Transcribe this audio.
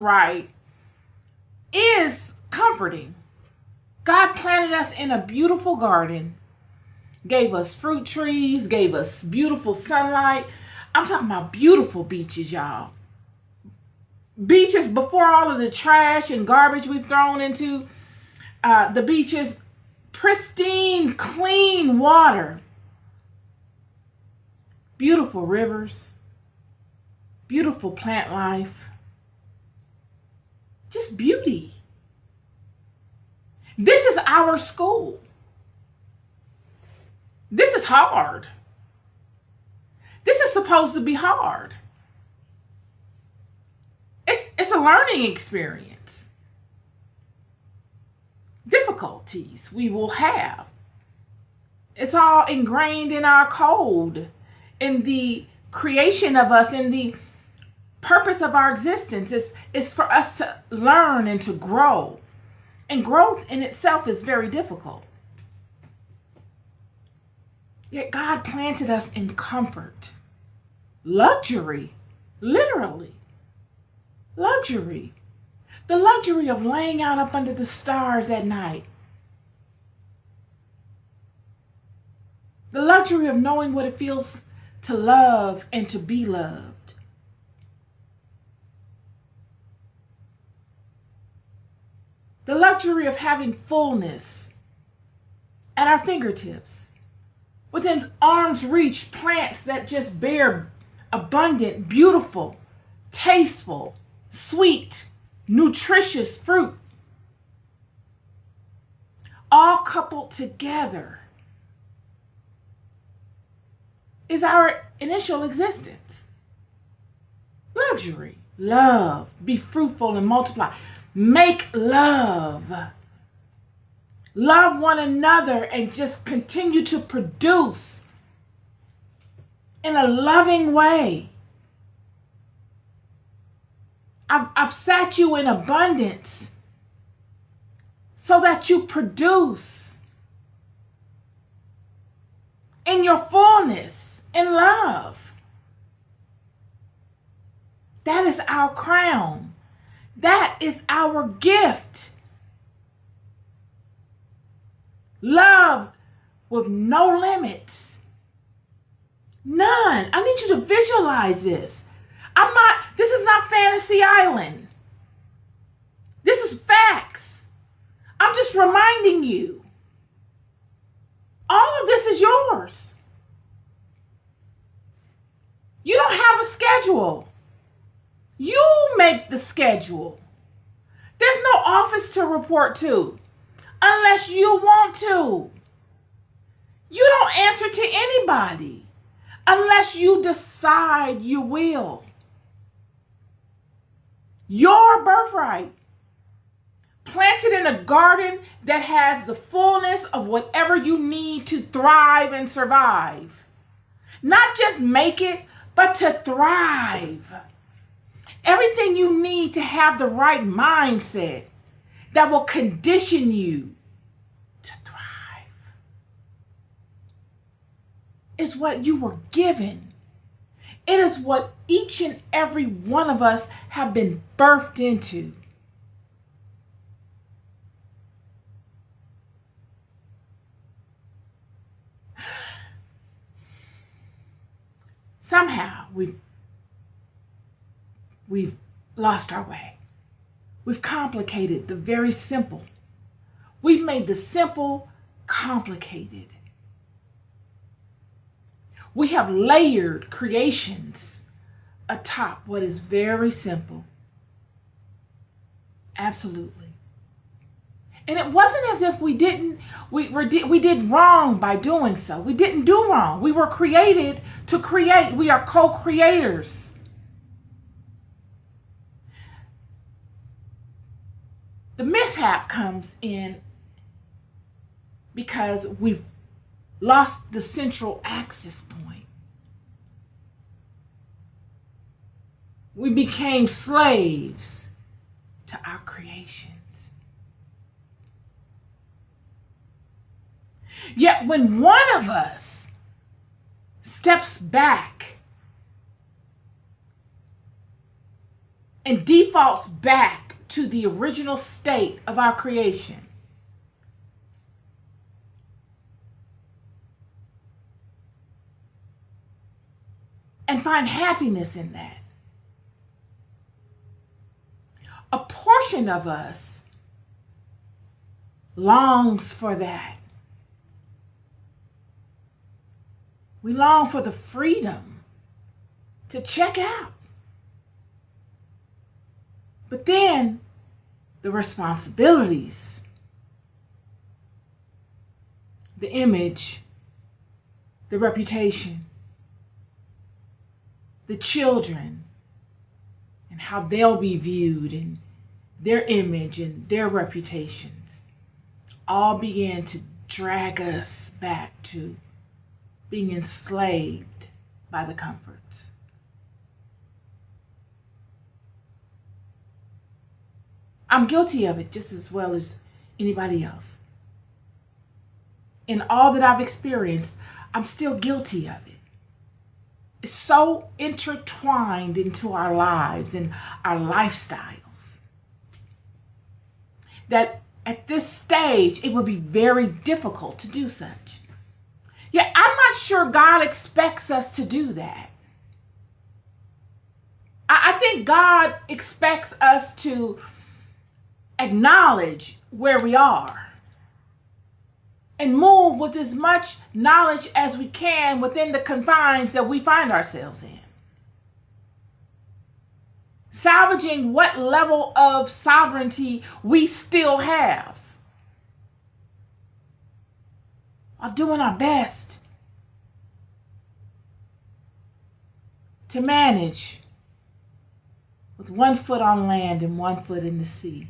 right, is comforting. God planted us in a beautiful garden, gave us fruit trees, gave us beautiful sunlight. I'm talking about beautiful beaches, y'all. Beaches before all of the trash and garbage we've thrown into the beaches, pristine, clean water, beautiful rivers, beautiful plant life, just beauty. This is our school. This is hard. This is supposed to be hard. It's a learning experience. Difficulties we will have. It's all ingrained in our code, in the creation of us, in the purpose of our existence. It's for us to learn and to grow. And growth in itself is very difficult. Yet God planted us in comfort, luxury, literally, luxury. The luxury of laying out up under the stars at night. The luxury of knowing what it feels to love and to be loved. The luxury of having fullness at our fingertips. Within arm's reach, plants that just bear abundant, beautiful, tasteful, sweet, nutritious fruit. All coupled together is our initial existence. Luxury, love, be fruitful and multiply. Make love. Love one another and just continue to produce in a loving way. I've sat you in abundance so that you produce in your fullness in love. That is our crown. That is our gift. Love with no limits. None. I need you to visualize this. This is not Fantasy Island. This is facts. I'm just reminding you. All of this is yours. You don't have a schedule. You make the schedule. There's no office to report to unless you want to. You don't answer to anybody unless you decide you will. Your birthright, planted in a garden that has the fullness of whatever you need to thrive and survive. Not just make it, but to thrive. Everything you need to have the right mindset that will condition you to thrive is what you were given. It is what each and every one of us have been birthed into. Somehow we've lost our way. We've complicated the very simple. We've made the simple complicated. We have layered creations atop what is very simple. Absolutely. And it wasn't as if we did wrong by doing so. We didn't do wrong. We were created to create. We are co-creators. The mishap comes in because we've lost the central axis point. We became slaves to our creations. Yet when one of us steps back and defaults back to the original state of our creation. And find happiness in that. A portion of us longs for that. We long for the freedom to check out. But then the responsibilities, the image, the reputation, the children, and how they'll be viewed, and their image and their reputations all began to drag us back to being enslaved by the comforts. I'm guilty of it just as well as anybody else. In all that I've experienced, I'm still guilty of it. It's so intertwined into our lives and our lifestyles that at this stage, it would be very difficult to do such. Yet I'm not sure God expects us to do that. I think God expects us to acknowledge where we are and move with as much knowledge as we can within the confines that we find ourselves in. Salvaging what level of sovereignty we still have, while doing our best to manage with one foot on land and one foot in the sea.